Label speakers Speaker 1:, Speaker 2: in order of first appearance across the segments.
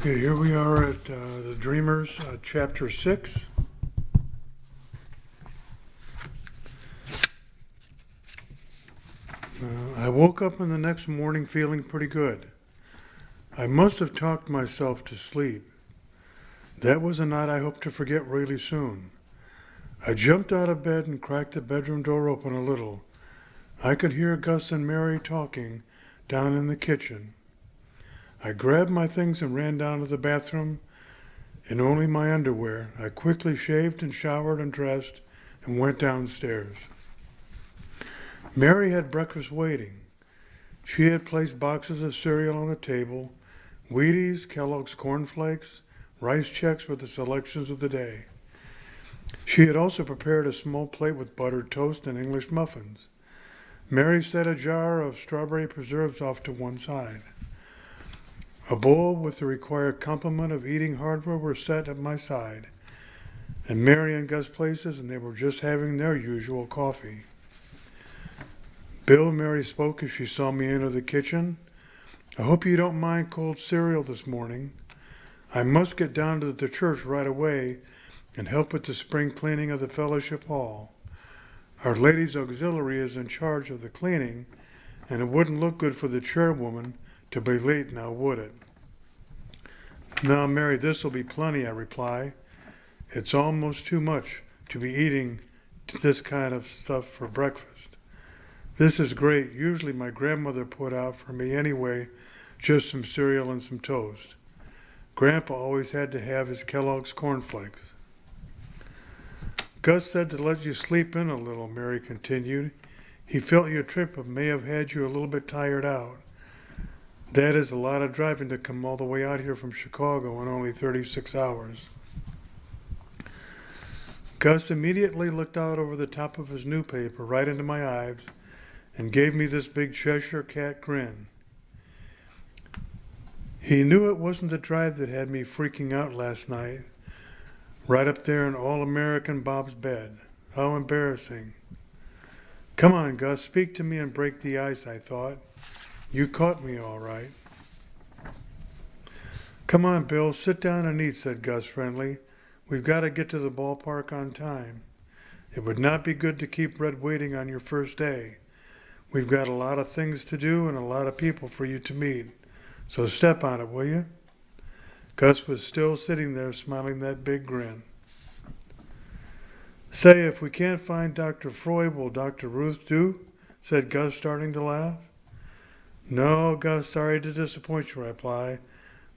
Speaker 1: Okay, here we are at the Dreamers, chapter 6. I woke up in the next morning feeling pretty good. I must have talked myself to sleep. That was a night I hope to forget really soon. I jumped out of bed and cracked the bedroom door open a little. I could hear Gus and Mary talking down in the kitchen. I grabbed my things and ran down to the bathroom in only my underwear. I quickly shaved and showered and dressed and went downstairs. Mary had breakfast waiting. She had placed boxes of cereal on the table, Wheaties, Kellogg's Corn Flakes, Rice Chex with the selections of the day. She had also prepared a small plate with buttered toast and English muffins. Mary set a jar of strawberry preserves off to one side. A bowl with the required complement of eating hardware were set at my side, and Mary and Gus places, and they were just having their usual coffee. Bill, Mary spoke as she saw me enter the kitchen. I hope you don't mind cold cereal this morning. I must get down to the church right away and help with the spring cleaning of the fellowship hall. Our Ladies' Auxiliary is in charge of the cleaning, and it wouldn't look good for the chairwoman to be late now, would it? No, Mary, this'll be plenty, I reply. It's almost too much to be eating this kind of stuff for breakfast. This is great. Usually my grandmother put out for me anyway, just some cereal and some toast. Grandpa always had to have his Kellogg's Corn Flakes. Gus said to let you sleep in a little, Mary continued. He felt your trip may have had you a little bit tired out. That is a lot of driving to come all the way out here from Chicago in only 36 hours. Gus immediately looked out over the top of his newspaper right into my eyes and gave me this big Cheshire cat grin. He knew it wasn't the drive that had me freaking out last night, right up there in All-American Bob's bed. How embarrassing. Come on, Gus, speak to me and break the ice, I thought. You caught me all right. Come on, Bill, sit down and eat, said Gus friendly. We've got to get to the ballpark on time. It would not be good to keep Red waiting on your first day. We've got a lot of things to do and a lot of people for you to meet. So step on it, will you? Gus was still sitting there smiling that big grin. Say, if we can't find Dr. Freud, will Dr. Ruth do? Said Gus, starting to laugh. No, Gus, sorry to disappoint you, I reply,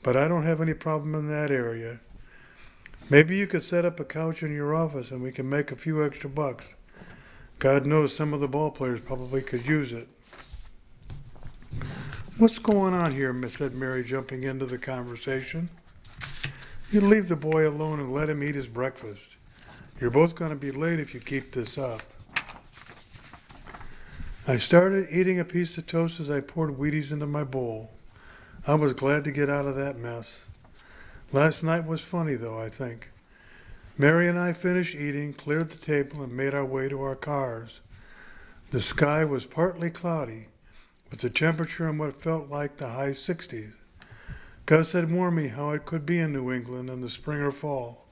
Speaker 1: but I don't have any problem in that area. Maybe you could set up a couch in your office and we can make a few extra bucks. God knows some of the ball players probably could use it. What's going on here, said Mary, jumping into the conversation. You leave the boy alone and let him eat his breakfast. You're both going to be late if you keep this up. I started eating a piece of toast as I poured Wheaties into my bowl. I was glad to get out of that mess. Last night was funny, though, I think. Mary and I finished eating, cleared the table, and made our way to our cars. The sky was partly cloudy, with the temperature in what felt like the high 60s. Gus had warned me how it could be in New England in the spring or fall.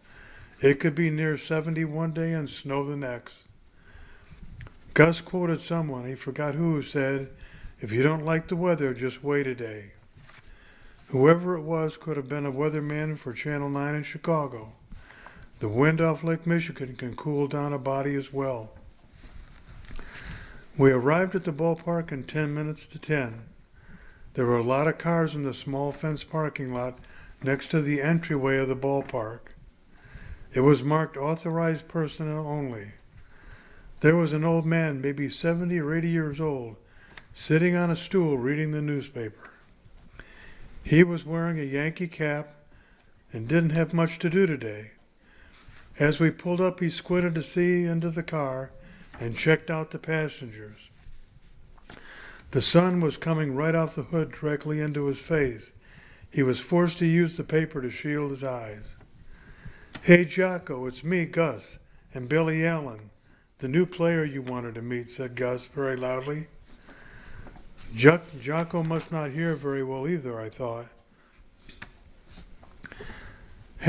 Speaker 1: It could be near 70 one day and snow the next. Gus quoted someone, he forgot who said, if you don't like the weather, just wait a day. Whoever it was could have been a weatherman for Channel 9 in Chicago. The wind off Lake Michigan can cool down a body as well. We arrived at the ballpark in 10 minutes to 10. There were a lot of cars in the small fenced parking lot next to the entryway of the ballpark. It was marked authorized personnel only. There was an old man, maybe 70 or 80 years old, sitting on a stool reading the newspaper. He was wearing a Yankee cap and didn't have much to do today. As we pulled up, he squinted to see into the car and checked out the passengers. The sun was coming right off the hood directly into his face. He was forced to use the paper to shield his eyes. Hey, Jocko, it's me, Gus, and Billy Allen, the new player you wanted to meet, said Gus very loudly. Jocko must not hear very well either, I thought.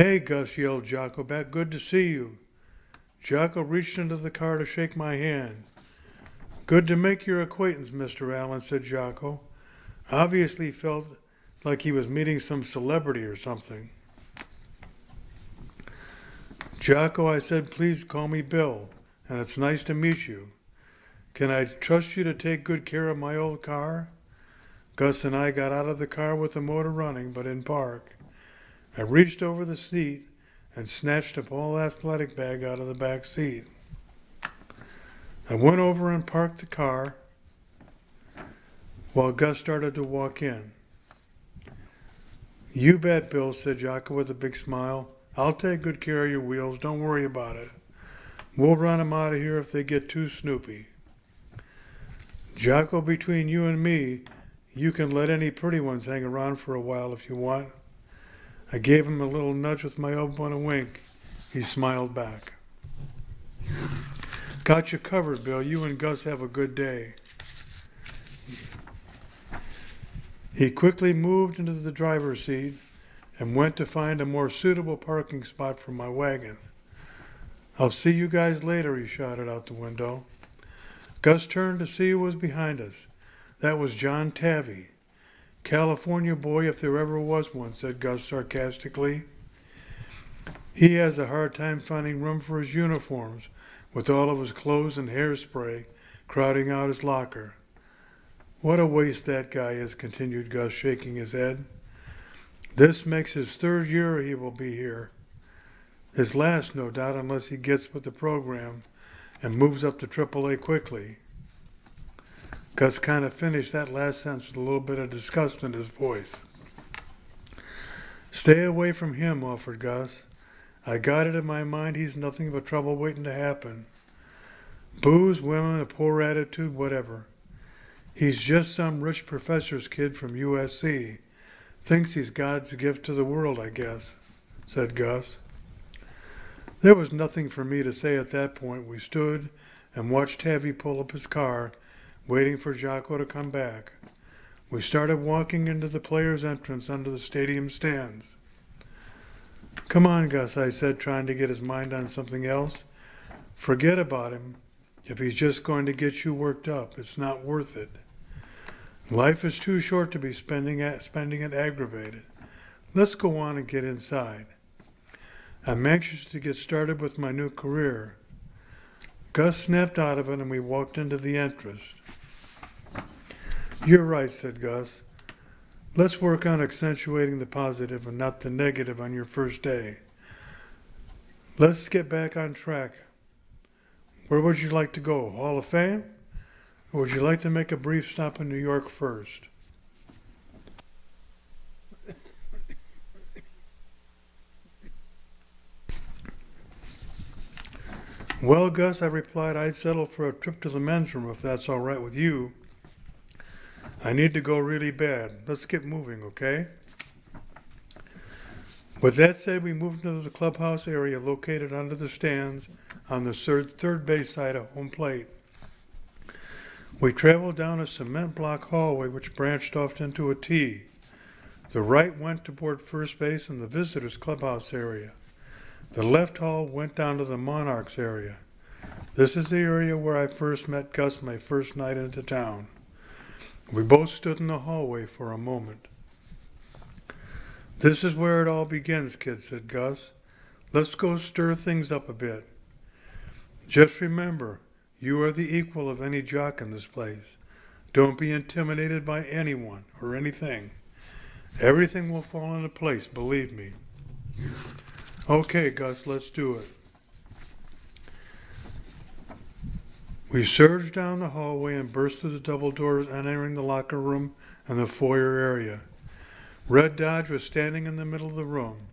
Speaker 1: "Hey, Gus," yelled Jocko back. "Good to see you." Jocko reached into the car to shake my hand. "Good to make your acquaintance, Mr. Allen," said Jocko. Obviously he felt like he was meeting some celebrity or something. "Jocko," I said, "please call me Bill, and it's nice to meet you. Can I trust you to take good care of my old car?" Gus and I got out of the car with the motor running, but in park. I reached over the seat and snatched a ball athletic bag out of the back seat. I went over and parked the car while Gus started to walk in. "You bet, Bill," said Jocko with a big smile. "I'll take good care of your wheels. Don't worry about it. We'll run them out of here if they get too snoopy. Jocko, between you and me, you can let any pretty ones hang around for a while if you want." I gave him a little nudge with my elbow and a wink. He smiled back. "Got you covered, Bill. You and Gus have a good day." He quickly moved into the driver's seat and went to find a more suitable parking spot for my wagon. "I'll see you guys later," he shouted out the window. Gus turned to see who was behind us. That was John Tavy. "California boy if there ever was one," said Gus sarcastically. "He has a hard time finding room for his uniforms with all of his clothes and hairspray crowding out his locker." "What a waste that guy is," continued Gus, shaking his head. "This makes his third year he will be here. His last, no doubt, unless he gets with the program and moves up to AAA quickly." Gus kind of finished that last sentence with a little bit of disgust in his voice. "Stay away from him," offered Gus. "I got it in my mind he's nothing but trouble waiting to happen. Booze, women, a poor attitude, whatever. He's just some rich professor's kid from USC. Thinks he's God's gift to the world, I guess," said Gus. There was nothing for me to say at that point. We stood and watched Tavy pull up his car, waiting for Jocko to come back. We started walking into the players' entrance under the stadium stands. "Come on, Gus," I said, trying to get his mind on something else. "Forget about him. If he's just going to get you worked up, it's not worth it. Life is too short to be spending it aggravated. Let's go on and get inside. I'm anxious to get started with my new career." Gus snapped out of it and we walked into the entrance. "You're right," said Gus. "Let's work on accentuating the positive and not the negative on your first day. Let's get back on track. Where would you like to go? Hall of Fame? Or would you like to make a brief stop in New York first?" "Well, Gus," I replied, "I'd settle for a trip to the men's room if that's all right with you. I need to go really bad. Let's get moving, okay?" With that said, we moved into the clubhouse area located under the stands on the third base side of home plate. We traveled down a cement block hallway which branched off into a T. The right went toward first base and the visitors' clubhouse area. The left hall went down to the Monarchs area. This is the area where I first met Gus my first night into town. We both stood in the hallway for a moment. "This is where it all begins, kid," said Gus. "Let's go stir things up a bit. Just remember, you are the equal of any jock in this place. Don't be intimidated by anyone or anything. Everything will fall into place, believe me." "Okay, Gus, let's do it." We surged down the hallway and burst through the double doors, entering the locker room and the foyer area. Red Dodge was standing in the middle of the room,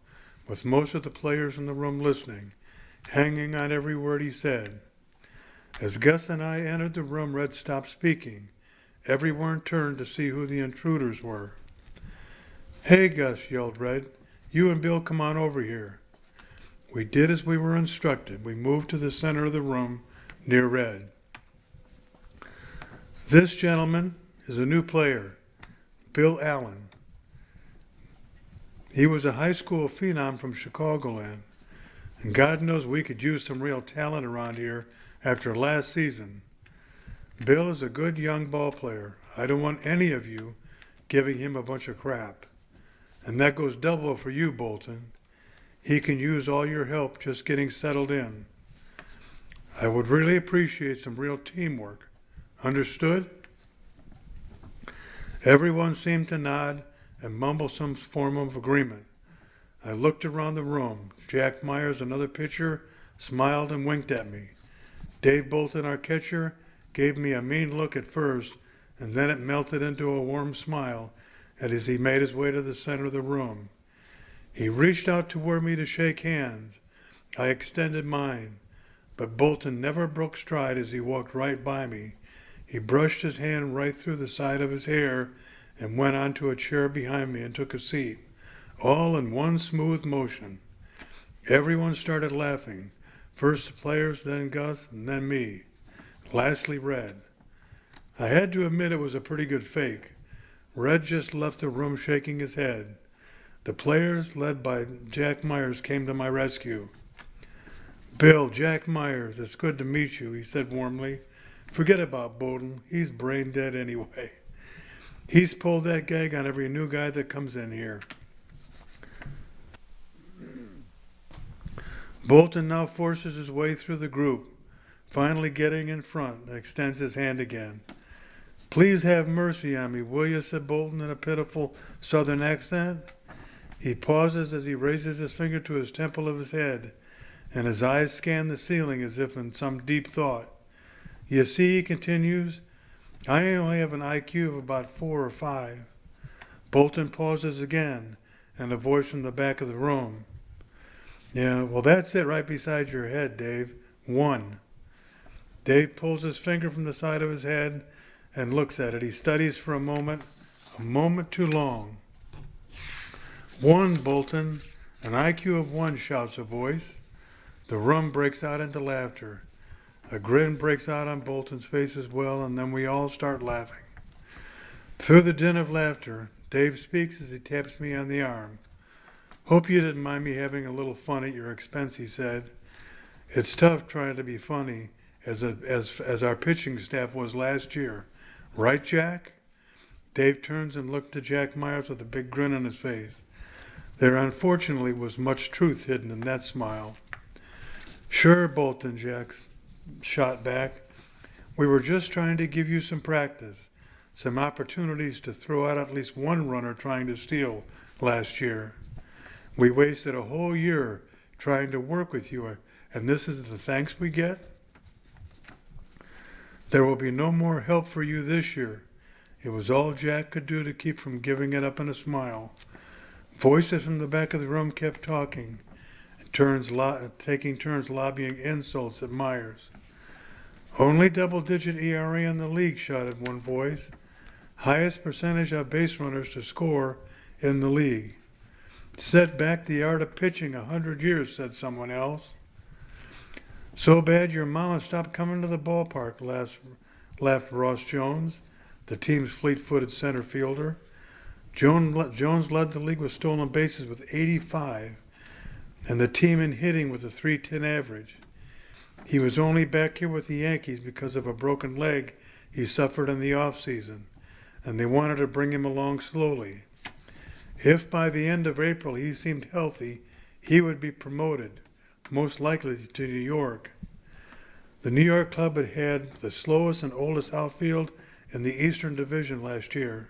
Speaker 1: with most of the players in the room listening, hanging on every word he said. As Gus and I entered the room, Red stopped speaking. Everyone turned to see who the intruders were. "Hey, Gus," yelled Red. "You and Bill come on over here." We did as we were instructed. We moved to the center of the room, near Red. "This gentleman is a new player, Bill Allen. He was a high school phenom from Chicagoland, and God knows we could use some real talent around here after last season. Bill is a good young ball player. I don't want any of you giving him a bunch of crap. And that goes double for you, Bolton. He can use all your help just getting settled in. I would really appreciate some real teamwork. Understood? Everyone seemed to nod and mumble some form of agreement. I looked around the room. Jack Myers, another pitcher, smiled and winked at me. Dave Bolton, our catcher, gave me a mean look at first, and then it melted into a warm smile as he made his way to the center of the room. He reached out toward me to shake hands. I extended mine, but Bolton never broke stride as he walked right by me. He brushed his hand right through the side of his hair and went onto a chair behind me and took a seat, all in one smooth motion. Everyone started laughing. First the players, then Gus, and then me. Lastly, Red. I had to admit it was a pretty good fake. Red just left the room shaking his head. The players, led by Jack Myers, came to my rescue. Bill, Jack Myers, it's good to meet you, he said warmly. Forget about Bolton. He's brain dead anyway. He's pulled that gag on every new guy that comes in here. Bolton now forces his way through the group, finally getting in front, and extends his hand again. Please have mercy on me, will you? Said Bolton in a pitiful southern accent. He pauses as he raises his finger to his temple of his head, and his eyes scan the ceiling as if in some deep thought. You see, he continues, I only have an IQ of about 4 or 5. Bolton pauses again, and a voice from the back of the room. Yeah, well, that's it right beside your head, Dave. 1. Dave pulls his finger from the side of his head and looks at it. He studies for a moment too long. 1, Bolton. An IQ of 1, shouts a voice. The room breaks out into laughter. A grin breaks out on Bolton's face as well, and then we all start laughing. Through the din of laughter, Dave speaks as he taps me on the arm. Hope you didn't mind me having a little fun at your expense, he said. It's tough trying to be funny as our pitching staff was last year. Right, Jack? Dave turns and looked to Jack Myers with a big grin on his face. There unfortunately was much truth hidden in that smile. Sure, Bolton, Jack shot back. We were just trying to give you some practice, some opportunities to throw out at least one runner trying to steal last year. We wasted a whole year trying to work with you, and this is the thanks we get? There will be no more help for you this year. It was all Jack could do to keep from giving it up in a smile. Voices from the back of the room kept talking, taking turns lobbying insults at Myers. Only double-digit ERA in the league, shouted one voice. Highest percentage of base runners to score in the league. Set back the art of pitching 100 years, said someone else. So bad your mama stopped coming to the ballpark, laughed Ross Jones, the team's fleet-footed center fielder. Jones led the league with stolen bases with 85, and the team in hitting with a .310 average. He was only back here with the Yankees because of a broken leg he suffered in the offseason, and they wanted to bring him along slowly. If by the end of April he seemed healthy, he would be promoted, most likely to New York. The New York club had had the slowest and oldest outfield in the Eastern Division last year,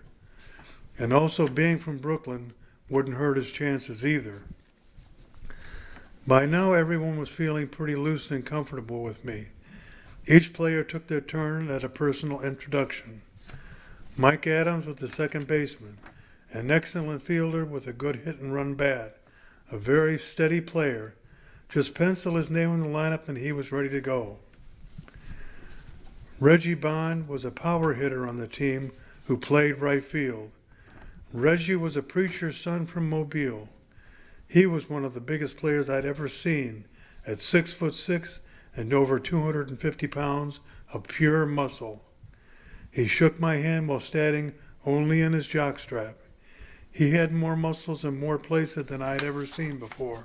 Speaker 1: and also being from Brooklyn wouldn't hurt his chances either. By now everyone was feeling pretty loose and comfortable with me. Each player took their turn at a personal introduction. Mike Adams was the second baseman, an excellent fielder with a good hit-and-run bat, a very steady player. Just pencil his name in the lineup and he was ready to go. Reggie Bond was a power hitter on the team who played right field. Reggie was a preacher's son from Mobile. He was one of the biggest players I'd ever seen, at 6'6" and over 250 pounds of pure muscle. He shook my hand while standing only in his jockstrap. He had more muscles and more places than I'd ever seen before.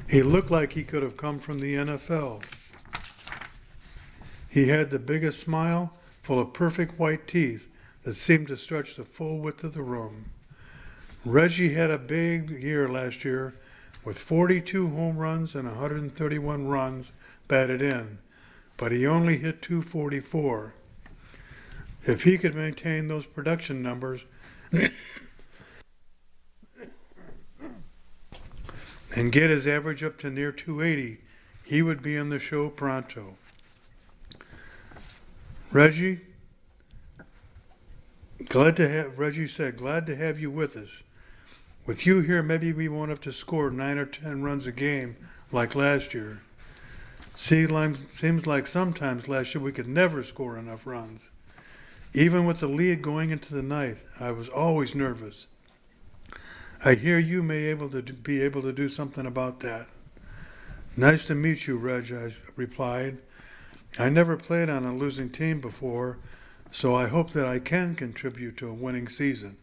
Speaker 1: He looked like he could have come from the NFL. He had the biggest smile, full of perfect white teeth that seemed to stretch the full width of the room. Reggie had a big year last year with 42 home runs and 131 runs batted in, but he only hit 244. If he could maintain those production numbers and get his average up to near 280, he would be on the show pronto. Reggie said, glad to have you with us. With you here, maybe we won't have to score 9 or 10 runs a game like last year. Seems like sometimes last year we could never score enough runs. Even with the lead going into the ninth, I was always nervous. I hear you may be able to do something about that. Nice to meet you, Reg, I replied. I never played on a losing team before, so I hope that I can contribute to a winning season.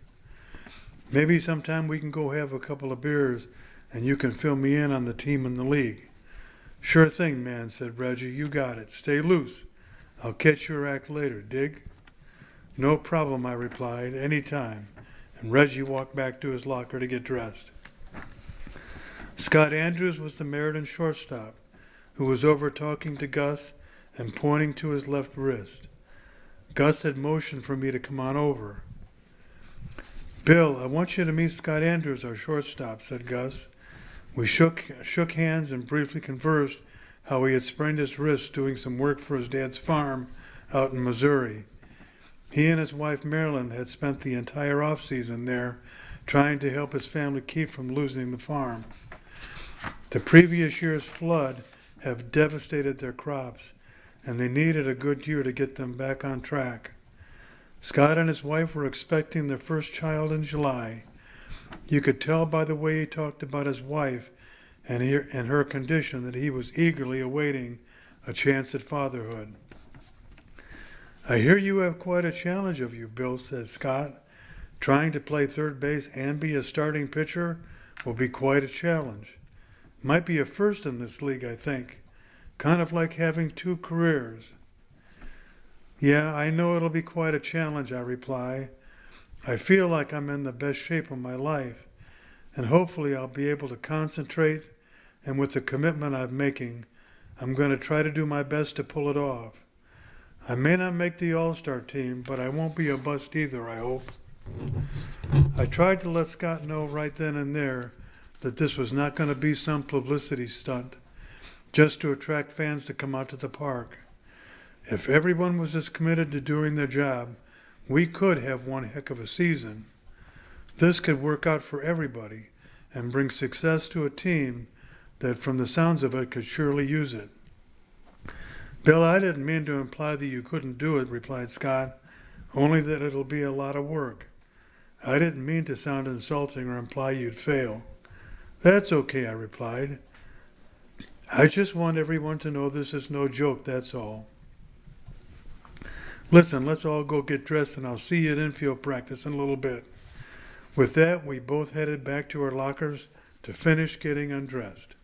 Speaker 1: Maybe sometime we can go have a couple of beers and you can fill me in on the team in the league. Sure thing, man, said Reggie. You got it. Stay loose. I'll catch your act later. Dig? No problem, I replied. Anytime. And Reggie walked back to his locker to get dressed. Scott Andrews was the Meriden shortstop, who was over talking to Gus and pointing to his left wrist. Gus had motioned for me to come on over. Bill, I want you to meet Scott Andrews, our shortstop, said Gus. We shook hands and briefly conversed how he had sprained his wrist doing some work for his dad's farm out in Missouri. He and his wife Marilyn had spent the entire off-season there trying to help his family keep from losing the farm. The previous year's flood had devastated their crops, and they needed a good year to get them back on track. Scott and his wife were expecting their first child in July. You could tell by the way he talked about his wife and her condition that he was eagerly awaiting a chance at fatherhood. I hear you have quite a challenge of you, Bill, said Scott. Trying to play third base and be a starting pitcher will be quite a challenge. Might be a first in this league, I think. Kind of like having two careers. Yeah, I know it'll be quite a challenge, I reply. I feel like I'm in the best shape of my life, and hopefully I'll be able to concentrate, and with the commitment I'm making, I'm going to try to do my best to pull it off. I may not make the All-Star team, but I won't be a bust either, I hope. I tried to let Scott know right then and there that this was not going to be some publicity stunt, just to attract fans to come out to the park. If everyone was as committed to doing their job, we could have one heck of a season. This could work out for everybody and bring success to a team that, from the sounds of it, could surely use it. Bill, I didn't mean to imply that you couldn't do it, replied Scott, only that it'll be a lot of work. I didn't mean to sound insulting or imply you'd fail. That's okay, I replied. I just want everyone to know this is no joke, that's all. Listen, let's all go get dressed and I'll see you at infield practice in a little bit. With that, we both headed back to our lockers to finish getting undressed.